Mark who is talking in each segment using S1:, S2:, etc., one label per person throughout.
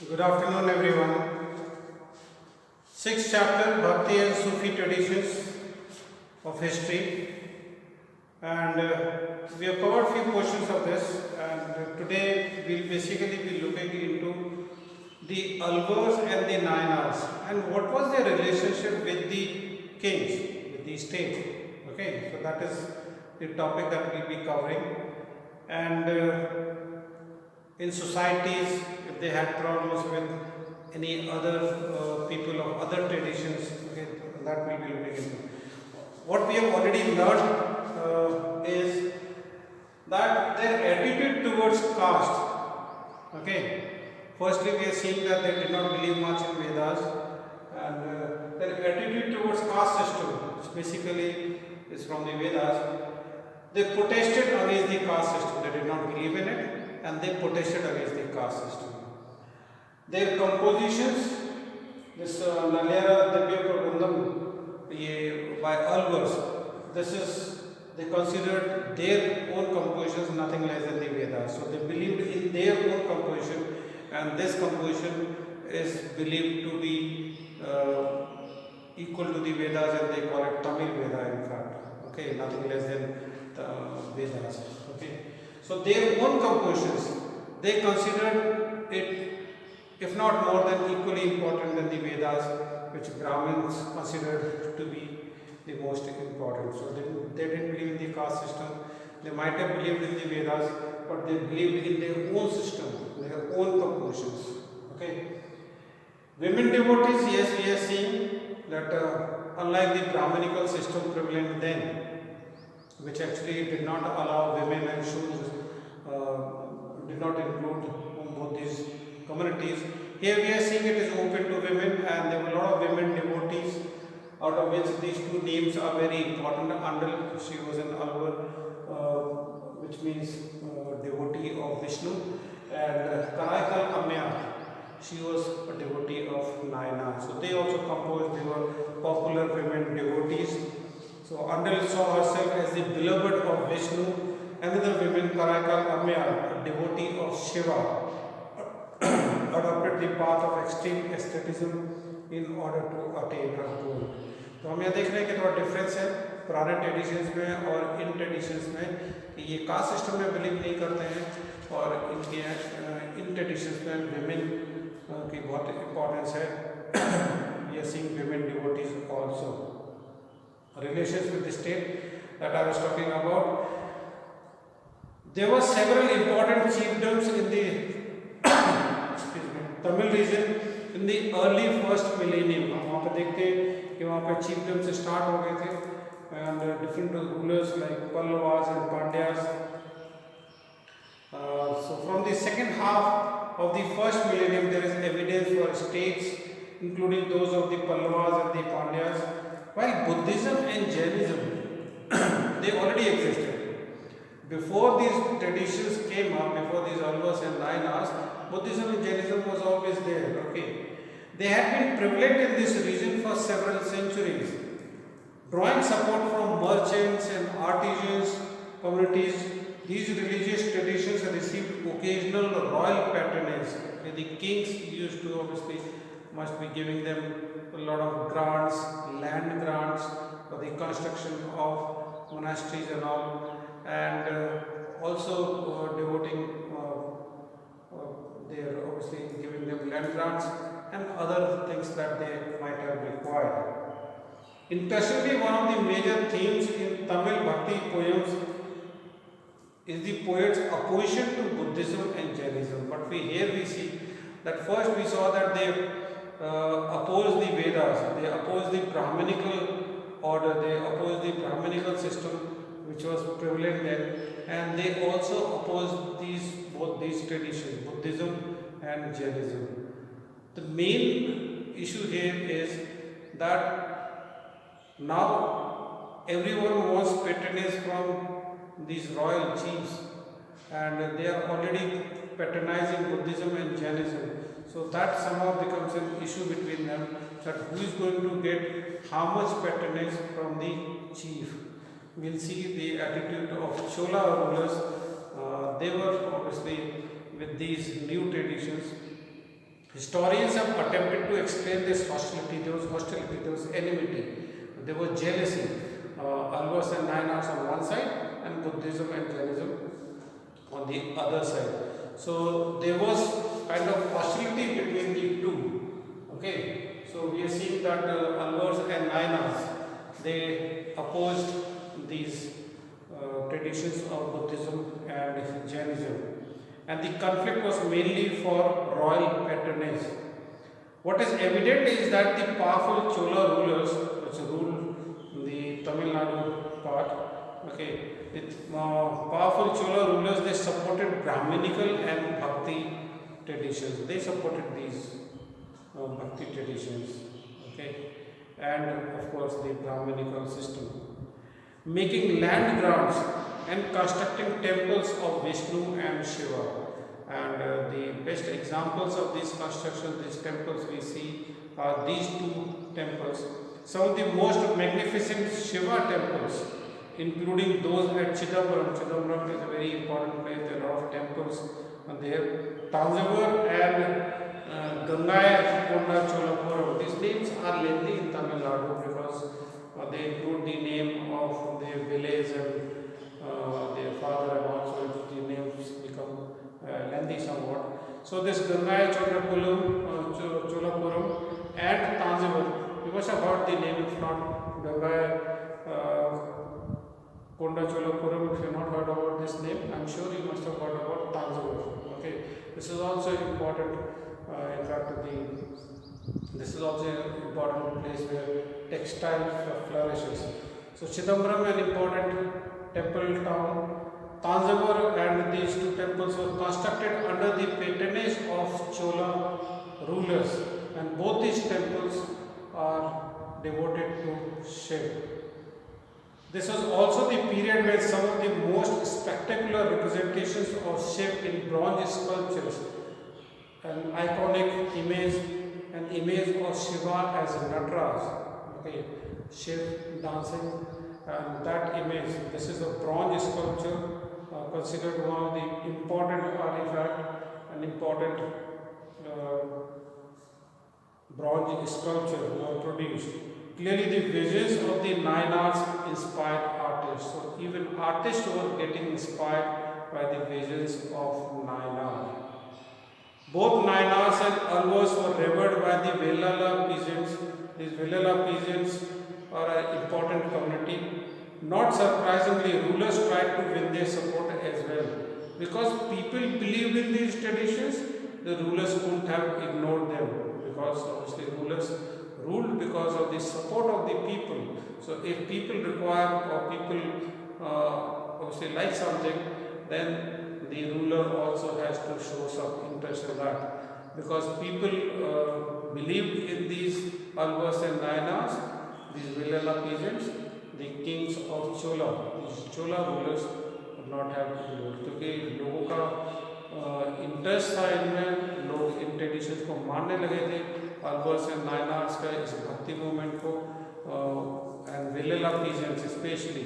S1: Good afternoon, everyone. Sixth chapter Bhakti and Sufi traditions of history, and we have covered few portions of this. And today we'll basically be looking into the Alvars and the Nayanars and what was their relationship with the kings, with the state. Okay, so that is the topic that we'll be covering. And in societies, if they had problems with any other people of other traditions, okay, that we will look into. What we have already learned is that their attitude towards caste. Okay, firstly we are seeing that they did not believe much in Vedas, and their attitude towards caste system, which basically is from the Vedas. They protested against the caste system. They did not believe in it, and they protested against the caste system. Their compositions, this Nalyara Divya Prabandham by Alvars, this is, they considered their own compositions nothing less than the Vedas. So they believed in their own composition, and this composition is believed to be equal to the Vedas, and they call it Tamil Veda in fact. Okay, nothing less than Vedas. Okay, so their own compositions, they considered it, if not more than equally important than the Vedas, which Brahmins considered to be the most important. So they didn't believe in the caste system. They might have believed in the Vedas, but they believed in their own system, their own compositions. Okay. Women devotees, yes, we are seeing that unlike the Brahminical system prevalent then, which actually did not allow women and shoes, did not include both these communities. Here we are seeing it is open to women, and there were a lot of women devotees, out of which these two names are very important. Andal, she was an Alvar, which means devotee of Vishnu, and Karaikal Amya, she was a devotee of Nayana. So they also composed, they were popular women devotees. So Andal saw herself as the beloved of Vishnu. Another woman, Karaikal Amya, a devotee of Shiva, adopted the path of extreme asceticism in order to attain her goal. तो हम यहाँ देख रहे हैं कि थोड़ा difference है पुराने ट्रेडिशंस में और इन ट्रेडिशंस में कि ये कास्ट सिस्टम में बिलीव नहीं करते हैं, और इनके इन ट्रेडिशंस में विमेन की बहुत इम्पोर्टेंस है. We are seeing women devotees also. Relations with the state that I was talking about. There were several important chiefdoms in the Tamil region in the early first millennium. हम वहाँ पे देखते हैं कि वहाँ पे chiefdoms से start हो गए थे, and different rulers like Pallavas and Pandyas. So from the second half of the first millennium, there is evidence for states, including those of the Pallavas and the Pandyas. While Buddhism and Jainism, they already existed. Before these traditions came up, before these Alvars and Nayanars, Buddhism and Jainism was always there. Okay, they had been prevalent in this region for several centuries, drawing support from merchants and artisans communities. These religious traditions received occasional royal patronage. Okay, the kings used to obviously must be giving them a lot of grants, land grants for the construction of monasteries and all, and also devoting, they are obviously giving them land grants and other things that they might have required. Interestingly, one of the major themes in Tamil Bhakti poems is the poet's opposition to Buddhism and Jainism. But here we see that first we saw that they opposed the Vedas, they opposed the Brahminical order, they opposed the Brahminical system which was prevalent then, and they also opposed both these traditions, Buddhism and Jainism. The main issue here is that now everyone wants patronage from these royal chiefs, and they are already patronizing Buddhism and Jainism. So that somehow becomes an issue between them, that who is going to get how much patronage from the chief. We'll see the attitude of Chola rulers. They were obviously with these new traditions, Historians have attempted to explain this hostility. There was hostility, there was enmity, there was jealousy. Alvars and Nayanars on one side, and Buddhism and Jainism on the other side. So there was kind of hostility between the two. Okay, so we are seeing that Alvars and Nayanars, they opposed these traditions of Buddhism and Jainism, and the conflict was mainly for royal patronage. What is evident is that the powerful Chola rulers, which ruled the Tamil Nadu part, okay, with powerful Chola rulers, they supported Brahminical and Bhakti traditions. They supported these Bhakti traditions, okay, and of course the Brahminical system, making land grants and constructing temples of Vishnu and Shiva. And the best examples of these constructions, these temples we see are these two temples. Some of the most magnificent Shiva temples, including those at Chidambaram. Chidambaram is a very important place, there are a lot of temples there. Tanjavur and Gangai Konda Cholapuram. These names are lengthy in Tamil Nadu because they include the name of their village and their father, and also the names become lengthy somewhat. So this Gangai Cholapuram and Tanjavur, you must have heard the name. If not, Gangai Konda Cholapuram, if you have not heard about this name, I am sure you must have heard about Tanjavur. Okay, this is also important. In fact, this is also an important place where textile flourishes. So Chidambaram, an important temple town. Tanjavur and these two temples were constructed under the patronage of Chola rulers, and both these temples are devoted to Shiva. This was also the period when some of the most spectacular representations of Shiva in bronze sculptures, an iconic image, an image of Shiva as Nataraj, okay, Shiva dancing, and that image, this is a bronze sculpture, considered one of the important artifact, an important bronze sculpture produced. Clearly the visions of the Nayanars inspired artists. So even artists were getting inspired by the visions of Nayanar. Both Nayanars and Alvars were revered by the Vellala peasants. These Vellala peasants are an important community. Not surprisingly, rulers tried to win their support as well. Because people believed in these traditions, the rulers couldn't have ignored them. Because obviously rulers ruled because of the support of the people. So if people require or people obviously like something, then the ruler also has to show some interest in that. Because people believed in these Alvars and Nayanars, these Vellala peasants, the kings of Chola, these Chola rulers would not have ruled. क्योंकि लोगों का interest था इनमें, लोग इन traditions को मानने लगे थे, Alvars and Nayanars का इस भक्ति मूवमेंट को, एंड Vellala peasants स्पेशली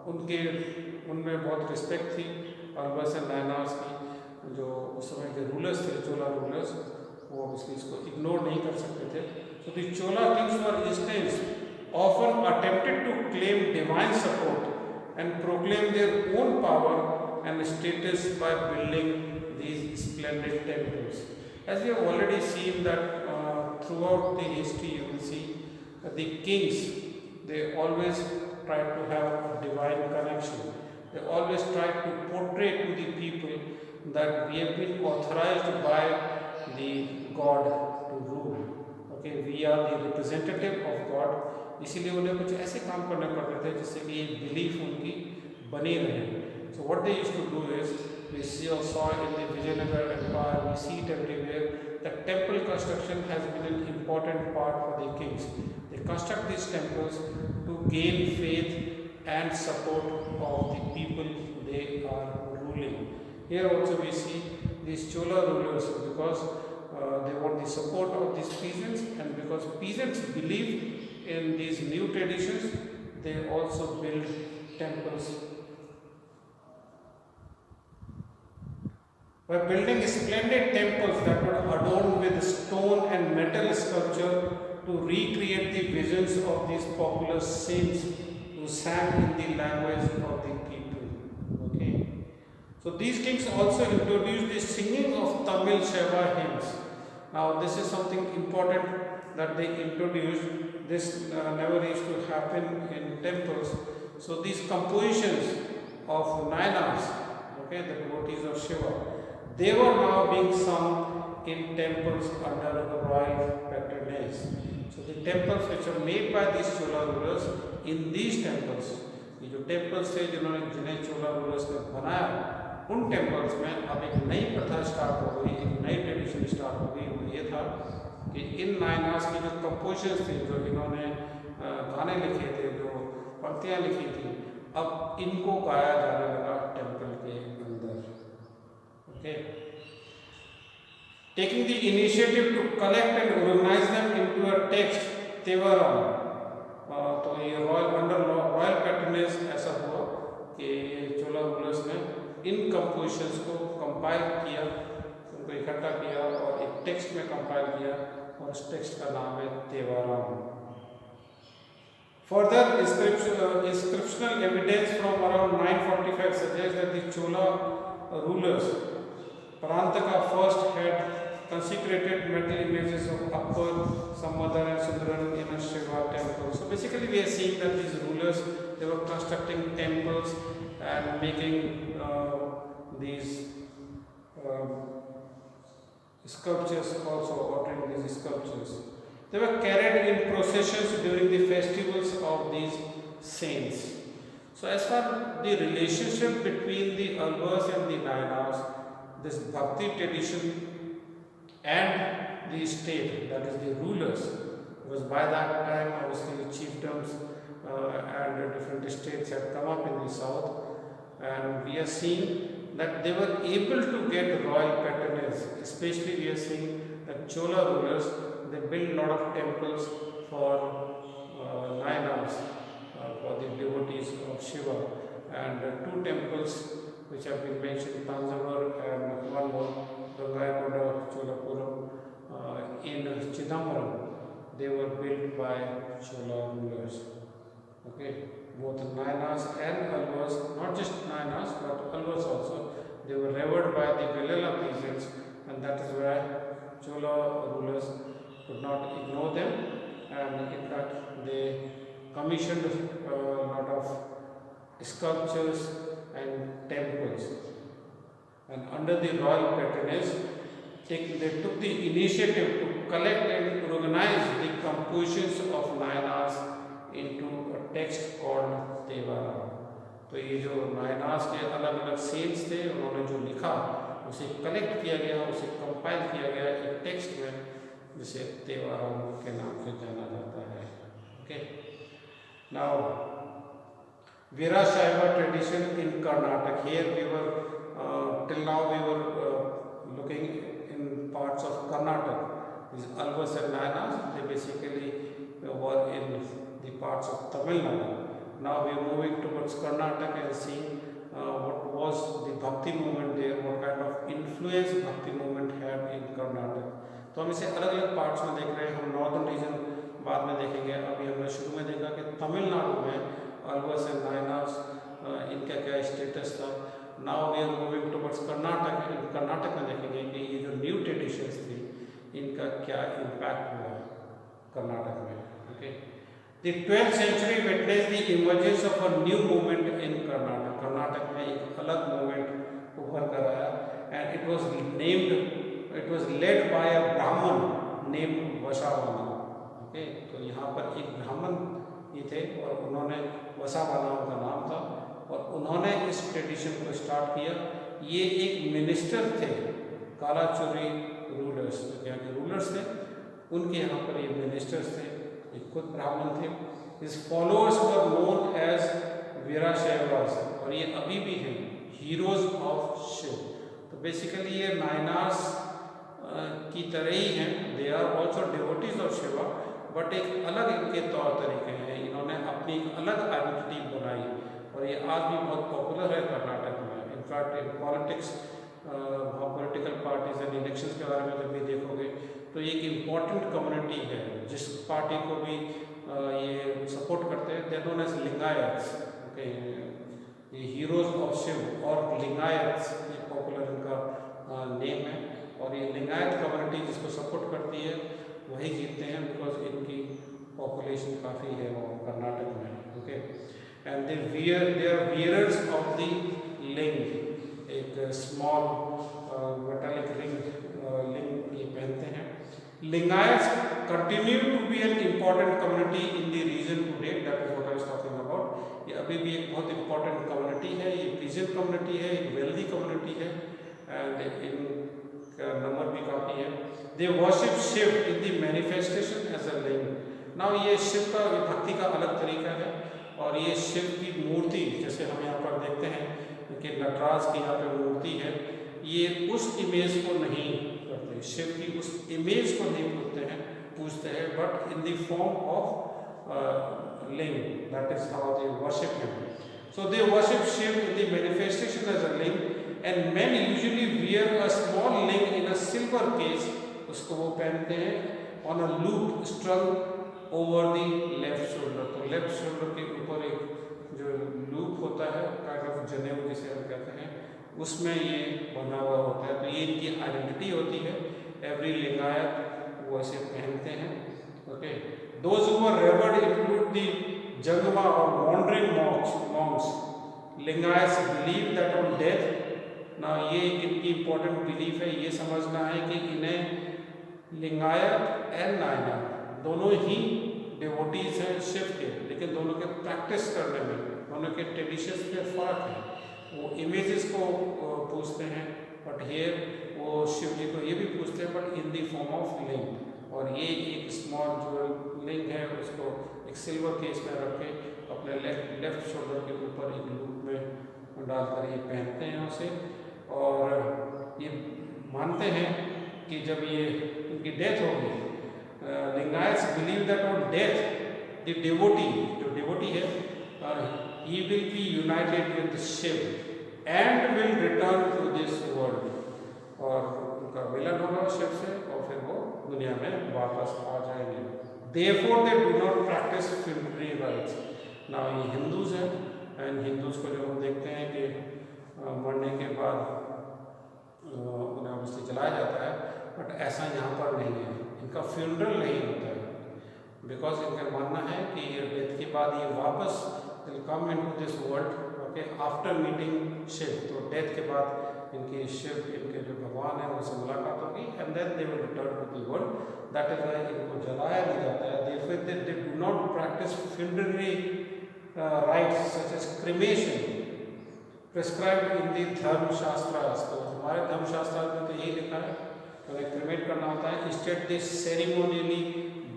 S1: उनके उनमें बहुत रिस्पेक्ट थी Alvars and Nayanars की. जो उस समय के रूलर्स थे, चोला रूलर्स, वो ऑब्वियसली इसको इग्नोर नहीं कर सकते थे. So the Chola kings were instanced, often attempted to claim divine support and proclaim their own power and status by building these splendid temples. As we have already seen that throughout the history, you will see that the kings, they always try to have a divine connection. They always try to portray to the people that we have been authorized by the God to rule. Okay, we are the representative of God. इसीलिए उन्हें कुछ ऐसे काम करने पड़ते थे जिससे कि ये बिलीफ उनकी बनी रहे. So what they used to do is, we saw in the Vijayanagar Empire, we see it everywhere, that temple construction has been an important part for the kings. They construct these temples to gain faith and support of the people they are ruling. Here also we see these Chola rulers, because they want the support of these peasants, and because peasants believe in these new traditions, they also build temples. by building splendid temples that were adorned with stone and metal sculpture to recreate the visions of these popular saints who sang in the language of the people. Okay. So these kings also introduced the singing of Tamil Shaiva hymns. Now this is something important that they introduced. This never used to happen in temples. So these compositions of Nayanas, okay, the devotees of Shiva, they were now being sung in temples under royal patronage. So the temples which are made by these Chola rulers, in these temples, ये जो temples थे जिन्हें Chola rulers ने बनाया, उन temples में अब एक नई प्रथा स्टार्ट हो गई, एक नई ट्रेडिशन स्टार्ट हो गई। वो ये था कि इन नायनास की जो कंपोजिशंस थे, जो इन्होंने गाने लिखे थे, जो पंक्तियाँ लिखी थी, अब इनको गाया जाने लगा टेम्पल के अंदर। Okay, taking the initiative to collect and organise them into a text Tevaram, तो ये रॉयल पैटर्नेज ऐसा हुआ कि चोला रूलर्स ने इन कंपोजिशंस को कंपाइल किया, उनको इकट्ठा किया और एक टेक्स्ट में कंपाइल किया और उस टेक्स्ट का नाम है तेवरम। Further, inscriptional evidence from around 945 suggests that the Chola rulers, Parantaka, first had consecrated metal images of Akbar, Sammadar and Sundaran in a Shiva temple. So basically we are seeing that these rulers, they were constructing temples and making these sculptures also, ordering these sculptures. They were carried in processions during the festivals of these saints. So as far the relationship between the Alvars and the Nayanas, this Bhakti tradition and the state, that is the rulers, because by that time obviously chiefdoms and different states had come up in the south, and we are seeing that they were able to get royal patronage. Especially we are seeing that Chola rulers, they built a lot of temples for Nayanas, for the devotees of Shiva, and two temples which have been mentioned, Tanjavur and one more, Gangaikonda Cholapuram in Chidambaram, they were built by Chola rulers. Okay, both Nayanas and Alvars, not just Nayanas but Alvars also, they were revered by the Velela peasants, and that is why Chola rulers could not ignore them, and in fact they commissioned a lot of sculptures and temples, and under the royal patronage they took the initiative to collect and organize the compositions of Nayanas into a text called Devara. तो ये जो नायनास के अलग अलग cents थे, उन्होंने जो लिखा उसे कलेक्ट किया गया, उसे कंपाइल किया गया एक टेक्स्ट में, जिसे तेवरम के नाम से जाना जाता है। Okay, now Virashaiva tradition in Karnataka. Here we were till now we were looking in parts of Karnataka. These Alvas and Nayanas, they basically were in the parts of Tamil Nadu. Now we are moving towards Karnataka and seeing what was the Bhakti movement there, what kind of influence Bhakti movement had in Karnataka. तो हम इसे अलग अलग parts में देख रहे हैं, हम नॉर्दर्न रीजन बाद में देखेंगे। अभी हमने शुरू में देखा कि तमिलनाडु में Alvas and Nayanas इनका क्या स्टेटस था। Now we are moving towards Karnataka, Karnataka में देखेंगे कि ये जो न्यू ट्रेडिशंस थी इनका क्या इम्पैक्ट हुआ कर्नाटक में। Okay, the 12th century witnessed the emergence of a new movement in Karnataka. Karnataka में एक अलग मूवमेंट उभर कर आया, and it was led by a Brahman named Vasavana. Okay, तो यहाँ पर एक ब्राह्मण ये थे और उन्होंने वसावाना उनका नाम था, और उन्होंने इस ट्रेडिशन को स्टार्ट किया। ये एक मिनिस्टर थे, कालाचुरी रूलर्स, जो यहाँ के रूलर्स थे, उनके यहाँ पर ये मिनिस्टर्स थे, ये खुद ब्राह्मण थे। His followers were known as वीराशैवास, और ये अभी भी हैं हीरोज ऑफ शिव। तो बेसिकली ये नायनास की तरह ही हैं, they are also devotees of Shiva, but एक अलग इनके तौर तरीके हैं, इन्होंने अपनी एक अलग आइडेंटिटी बनाई, और ये आज भी बहुत पॉपुलर है कर्नाटक में। In fact in politics political parties and elections के बारे में जब भी देखोगे तो ये एक इम्पॉर्टेंट कम्युनिटी है जिस पार्टी को भी ये सपोर्ट करते हैं, दे नोन एज लिंगायत्स। ओके, ये हीरोज ऑफ शिव और लिंगायत्स ये पॉपुलर इनका नेम है। और ये लिंगायत कम्युनिटी जिसको सपोर्ट करती है वही जीतते हैं, बिकॉज इनकी पॉपुलेशन काफ़ी है वो कर्नाटक में। Okay, and they are wearers of the linga, एक स्मॉल मेटालिक लिंग ये पहनते हैं। Lingayats continue to be an important community in the region today, that is what I was talking about. ये अभी भी एक बहुत इम्पॉर्टेंट कम्युनिटी है, ये पीजेंट कम्युनिटी है, एक वेल्दी कम्युनिटी है, एंड इनका नंबर भी काफ़ी है। They worship Shiva in the manifestation as a linga. नाउ ये शिव का भक्ति का अलग तरीका है, और ये शिव की मूर्ति जैसे हम यहाँ पर देखते हैं कि नटराज की यहाँ पे मूर्ति है, ये उस इमेज को नहीं करते, शिव की उस इमेज को नहीं पूजते हैं, but in the form of linga, that is how they worship him. So they worship Shiva in the manifestation as a linga, and man usually wear a small linga in a silver case, उसको वो पहनते हैं on a loop strung over the left shoulder. तो left shoulder के ऊपर एक जो loop होता है, काइंड ऑफ जनेऊ जिसे हम कहते हैं, उसमें ये बना हुआ होता है। तो ये इनकी आइडेंटिटी होती है, एवरी लिंगायत वो ऐसे पहनते हैं। Okay, those who are revered include the Jangama और wandering monks. Lingayats believe that on death, ना ये इनकी इंपॉर्टेंट बिलीफ है, ये समझना है कि इन्हें लिंगायत एंड नायना दोनों ही डिवोटीज हैं शिव के, लेकिन दोनों के प्रैक्टिस करने में, दोनों के ट्रेडिशंस में फ़र्क है। वो इमेजेस को पूछते हैं, बट हियर वो शिव जी को ये भी पूछते हैं, but in the form of लिंग। और ये एक स्मॉल जो लिंग है उसको एक सिल्वर केस में रख के अपने लेफ्ट शोल्डर के ऊपर एक लूप में डालकर ये पहनते हैं उसे। और ये मानते हैं कि जब ये इनकी डेथ होगी, Lingayats believe that on death the devotee, जो डिवोटी है, he will be united with Shiv and will return to this world, और उनका मिलन होगा शिव से और फिर वो दुनिया में वापस आ जाएंगे। Therefore they do not practice funerary rites। ना ये हिंदूज हैं, एंड हिंदूज को जो हम देखते हैं कि मरने के बाद उन्हें ऑब्वियसली जलाया जाता है, बट ऐसा यहाँ पर नहीं है, इनका फ्यूनरल नहीं होता है, बिकॉज इनका मानना है कि डेथ के बाद ये वापस will come into this world, okay, after meeting Shiv। तो डेथ के बाद इनकी शिव, इनके जो भगवान है उनसे मुलाकात होगी, and then they will return to the world। that is why इनको जलाया नहीं जाता है। therefore they do not practice funerary rites such as cremation prescribed in the धर्म शास्त्रास। तो हमारे धर्म शास्त्र में तो यही लिखा है, उन्हें क्रिमेट करना होता है। instead they ceremonially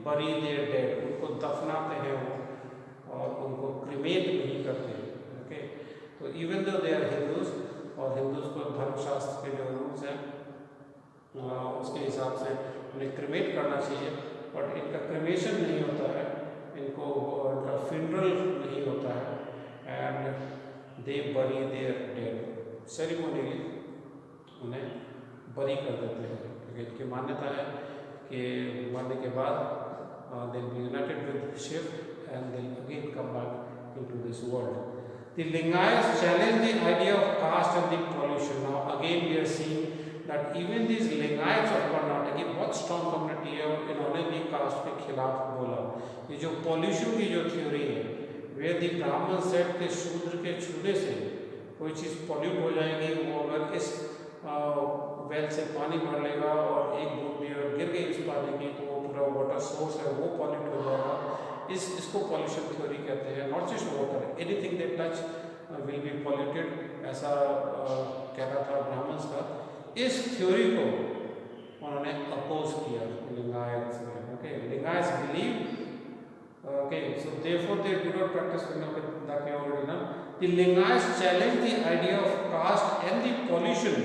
S1: bury their dead, उनको दफनाते हैं वो, और उनको क्रिमेट नहीं करते। ओके, तो even though they are Hindus, और हिंदूज को धर्मशास्त्र के जो रूल्स हैं उसके हिसाब से उन्हें क्रिमेट करना चाहिए, बट इनका क्रिमेशन नहीं होता है, इनको इनका फ्यूनरल नहीं होता है, एंड दे बरी देयर डेड, सेरेमोनियली उन्हें बरी कर देते हैं, क्योंकि इनकी मान्यता है कि मरने के बाद they will be united with Shiva and they'll again come back into this world. The Lingayats challenge the idea of caste and the pollution. Now again we are seeing that even these Lingayats of Karnataka, ये बहुत strong community है, और इन्होंने भी caste के खिलाफ बोला। ये जो pollution की जो theory है, where the Brahman said कि शूद्र के छूने से कोई चीज़ pollute हो जाएगी, वो अगर इस वेल से पानी भर लेगा और एक बूंद भी अगर गिर गई इस पानी की, तो वो पूरा वाटर सोर्स है वो pollute हो जाएगा। इसको पॉल्यूशन थ्योरी कहते हैं। Not just water, anything that touch will be polluted, ऐसा कहना था ब्राह्मण्स का। इस थ्योरी को उन्होंने अपोज किया लिंगायत्स ने। Okay, Lingayats believe, okay, so therefore they do not practise that we already know. The Lingayats challenge the idea of caste and the pollution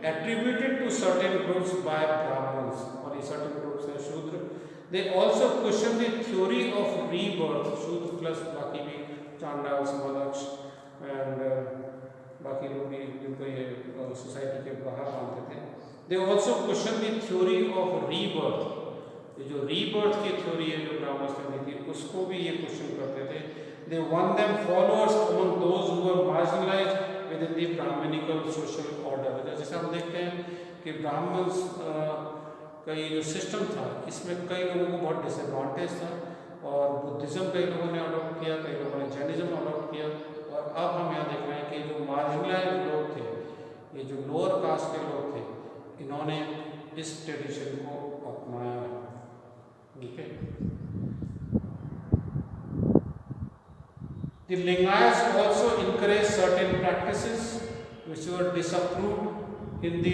S1: attributed to certain groups by Brahmins, और ये certain groups हैं शूद्र। They also question the theory of rebirth, शूद्र plus बाकी भी चांडाल, समदक्ष and बाकी लोग भी जिनको ये सोसाइटी के बाहर मानते थे। They also question the theory of rebirth, ये जो रीबर्थ की थ्योरी है जो ब्राह्मण्स ने दी थी उसको भी ये क्वेश्चन करते थे। They won them followers among those who were marginalised within the Brahmanical social order. जैसे हम देखते हैं कि ब्राह्मण्स का ये जो सिस्टम था इसमें कई लोगों को बहुत डिसएडवांटेज था, और बुद्धिज़्म कई लोगों ने अडॉप्ट किया, कई लोगों ने जैनिज्म अडॉप्ट किया, और अब हम यहाँ देख रहे हैं कि जो मार्जिनलाइज्ड लोग थे, ये जो लोअर कास्ट के लोग थे, इन्होंने इस ट्रेडिशन को अपनाया। ठीक है। The Lingayats also encourage certain practices which were disapproved in the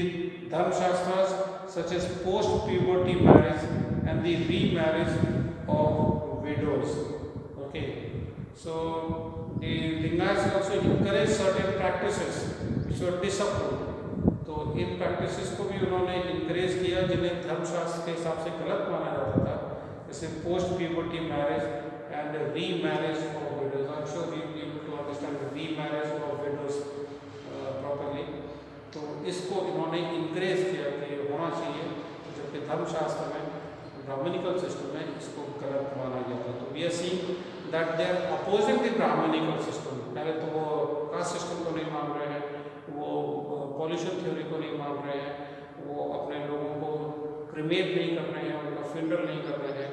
S1: Dharma Shastras, such as post-puberty marriage and the remarriage of widows. Okay, so the Lingayats also encourage certain practices which were disapproved. तो इन practices को भी उन्होंने encourage किया जिन्हें धर्मशास्त्र के हिसाब से गलत माना जाता था, जैसे post puberty marriage and re marriage of widows. I am sure you able to understand री मैरिज ऑफ विडोज प्रॉपरली। तो इसको इन्होंने इंकरेज किया कि होना चाहिए, जबकि धर्मशास्त्र में ब्राह्मणिकल सिस्टम में इसको गलत माना गया था। तो we are seeing that they are opposing the Brahmanical system. पहले तो वो कास्ट सिस्टम को नहीं मान रहे हैं, वो पॉल्यूशन थ्योरी को नहीं मान रहे हैं, वो अपने लोगों को क्रिमेट नहीं कर रहे हैं, उनका फिंडर नहीं कर रहे हैं।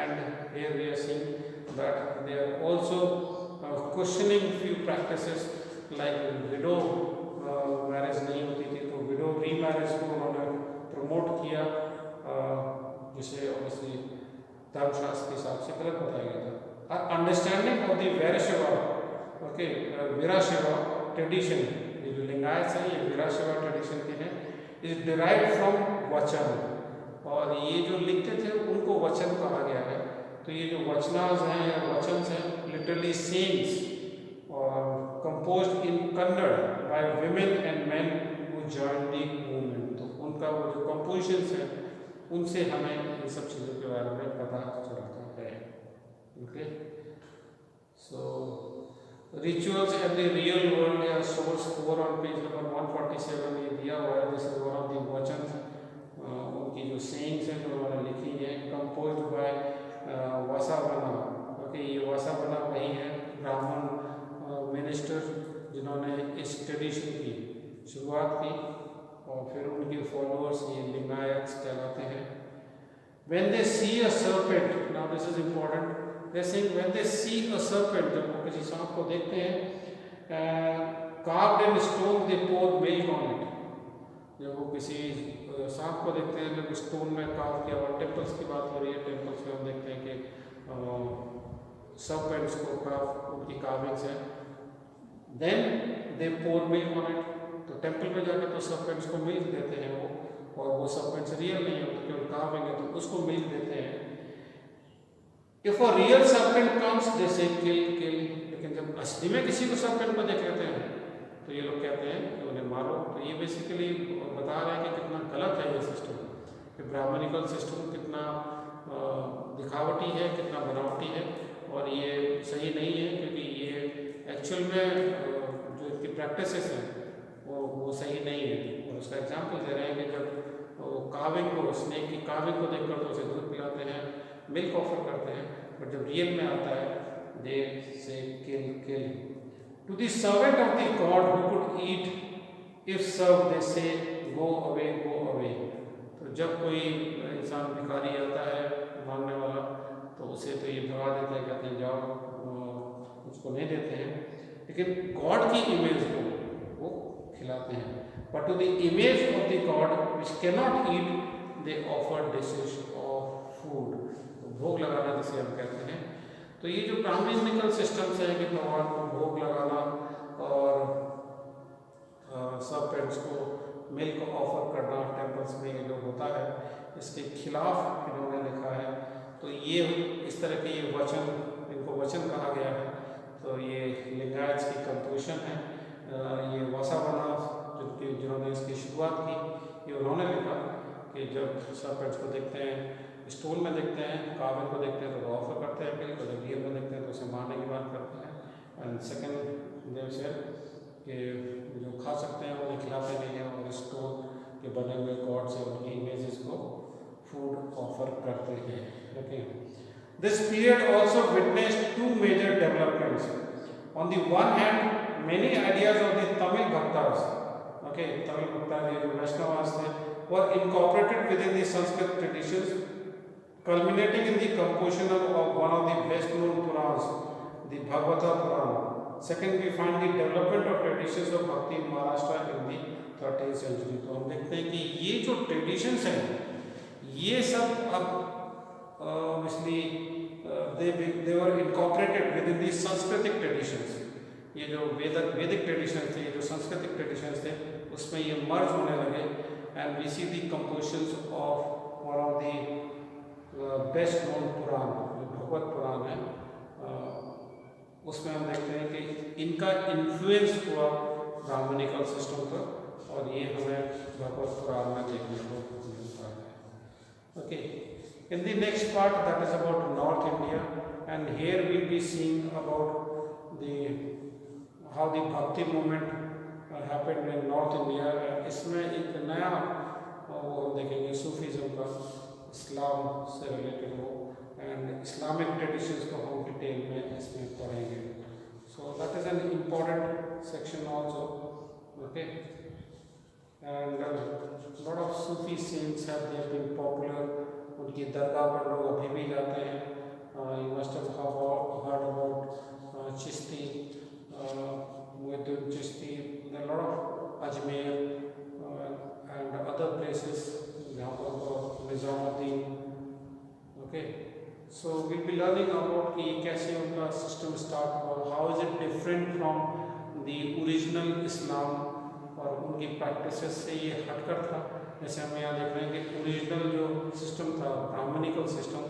S1: And here we are seeing that they are also questioning few practices like widow marriage नहीं होती थी, तो विडो री मैरिज को उन्होंने प्रमोट किया, जिसे ऑब्वियसली धर्मशास्त्र के हिसाब से गलत बताया गया था। Understanding of the Virashaiva, okay, Virashaiva tradition, ये जो लिंगायत है ये वीराशैव ट्रेडिशन के हैं, इज डिराइव्ड फ्रॉम वचन, और ये जो लिखते थे उनको वचन कहा गया है। तो ये जो वचनाज हैं या वचन हैं लिटरली सेइंग्स और composed in Kannada by women and men who join the movement. तो उनका वो जो कंपोजिशंस हैं उनसे हमें इन सब चीज़ों के बारे में पता चलता है। Okay, so rituals at the real world या सोर्स 4 ऑन पेज नंबर 147 ये दिया हुआ है। This is one of the वचन, उनकी जो सेइंग्स हैं जो उन्होंने लिखी हैं, कंपोज्ड बाय वसावना। ओके, ये वसावना वही है ब्राह्मण मिनिस्टर जिन्होंने इस ट्रेडिशन की शुरुआत की, और फिर उनके फॉलोअर्स ये लिंगायत्स कहलाते हैं। When they see a serpent, now this is important, they saying when they see a serpent, जब वो किसी सांप को देखते हैं, carved in stone they pour milk on it। जब वो किसी सांप को देखते हैं जब स्टोन में कार्व किया हुआ, टेम्पल्स की बात हो रही है, टेम्पल्स में हम देखते हैं कि सर्पेंट्स को कार्व, उनकी कार्विंग्स हैं, then they pour milk on it. तो टेम्पल में जाकर तो सर्पेंट्स को मिल्क देते हैं वो, और वो सर्पेंट्स रियल नहीं है, केवल कार्विंग है, तो उसको मिल्क देते हैं। If a real serpent comes they say kill किल, लेकिन जब असली में किसी को सर्पेंट को देख लेते हैं तो ये लोग कहते हैं कि उन्हें मारो। तो ये बेसिकली बता रहे हैं कि कितना गलत है ये सिस्टम, कि ब्राह्मणिकल सिस्टम कितना दिखावटी है, कितना बनावटी है, और ये सही नहीं है, क्योंकि ये एक्चुअल में जो इनकी प्रैक्टिसेस हैं वो सही नहीं है। और उसका एग्जाम्पल दे रहे हैं कि जब वो कार्विंग को, स्नेक की कार्विंग को देखकर तो उसे दूध पिलाते हैं, मिल्क ऑफर करते हैं, बट जब रियल में आता है दे say kill kill. To the servant of the God who could eat if served, they say go away, go away। तो जब कोई इंसान भिखारी आता है मांगने वाला, तो उसे तो ये भगा देते हैं, कहते हैं जाओ, उसको नहीं देते हैं, लेकिन गॉड की इमेज को वो खिलाते हैं। But to the image of the God which cannot eat, they offer dishes of food। तो भोग लगाना जिसे हम कहते हैं। तो ये जो ब्राह्मणिकल सिस्टम्स है कि भगवान को भोग लगाना और सर्पेंट्स को मिल्क ऑफर करना टेम्पल्स में ये जो होता है, इसके खिलाफ इन्होंने लिखा है। तो ये इस तरह के ये वचन, इनको वचन कहा गया है। तो ये लिंगायत्स की कंपोजिशन है। ये वसावना जिन्होंने इसकी शुरुआत की, ये उन्होंने लिखा कि जब सर्पेंट्स को देखते हैं, स्टोन में देखते हैं, कार्विंग को देखते हैं तो वो ऑफर करते हैं मिल्क, जब रियल में देखते हैं तो उसे मारने की बात करते हैं। एंड सेकेंड देव सेड
S2: कि जो खा सकते हैं उन्हें खिलाते नहीं हैं, और स्टोन के बने हुए गॉड से उनकी इमेजेस को फूड ऑफर करते हैं. Okay. This period also witnessed two major developments. On the one hand, many ideas of the Tamil Bhaktas, okay, Tamil Bhaktas, जो वैष्णवास थे, were incorporated within the Sanskrit traditions, culminating in the composition of one of the best known Purans, the Bhagavata Purana. Second, we find the development of traditions of Bhakti in Maharashtra in the 13th century. तो हम देखते हैं कि ये जो traditions हैं, ये सब अब obviously they were incorporated within the Sanskritic traditions. ये जो वैदिक traditions थे, ये जो सांस्कृतिक traditions थे, उसमें ये merge होने लगे, and we see the compositions of one of the best known Puran, जो भगवत पुराण है, उसमें हम देखते हैं कि इनका इन्फ्लुएंस हुआ ब्राह्मणिकल सिस्टम पर, और ये हमें भगवत पुराण में देखने को मिलता है. Okay. In the next part, that is about North India, and here we will be seeing about how the Bhakti movement happened in North India. इसमें एक नया वो हम देखेंगे सूफीज़म का, इस्लाम से रिलेटेड हो, and Islamic traditions को हम डिटेल में इसमें पढ़ेंगे. So that is an important section also. Okay. And a lot of Sufi saints have been popular. उनकी दरगाह पर लोग अभी भी जाते हैं. You must have heard about Chishti, Muhyiddin Chishti. There are a lot of Ajmer and other places, जहाँ पर Nizamuddin. Okay, so we'll be learning about कि कैसे उनका system start हुआ, how is it different from the original Islam, और उनकी practices से ये हटकर था. जैसे हम यहाँ देख रहे हैं कि ओरिजिनल जो सिस्टम था, ब्राह्मणिकल सिस्टम,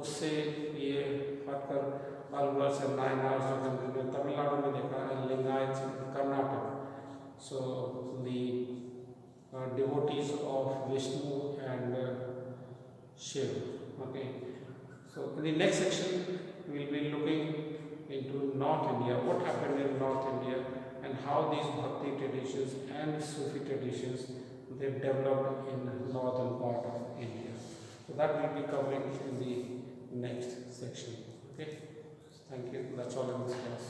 S2: उससे ये हटकर अलवर से नायनार जो हमने तमिलनाडु में देखा है, Lingayat Karnataka. So the devotees of Vishnu and Shiv. Okay. So in the next section we will be looking into North India, what happened in North India, and how these Bhakti traditions and Sufi traditions they developed in northern part of India. So that will be covering in the next section. Okay. Thank you. That's all in this class.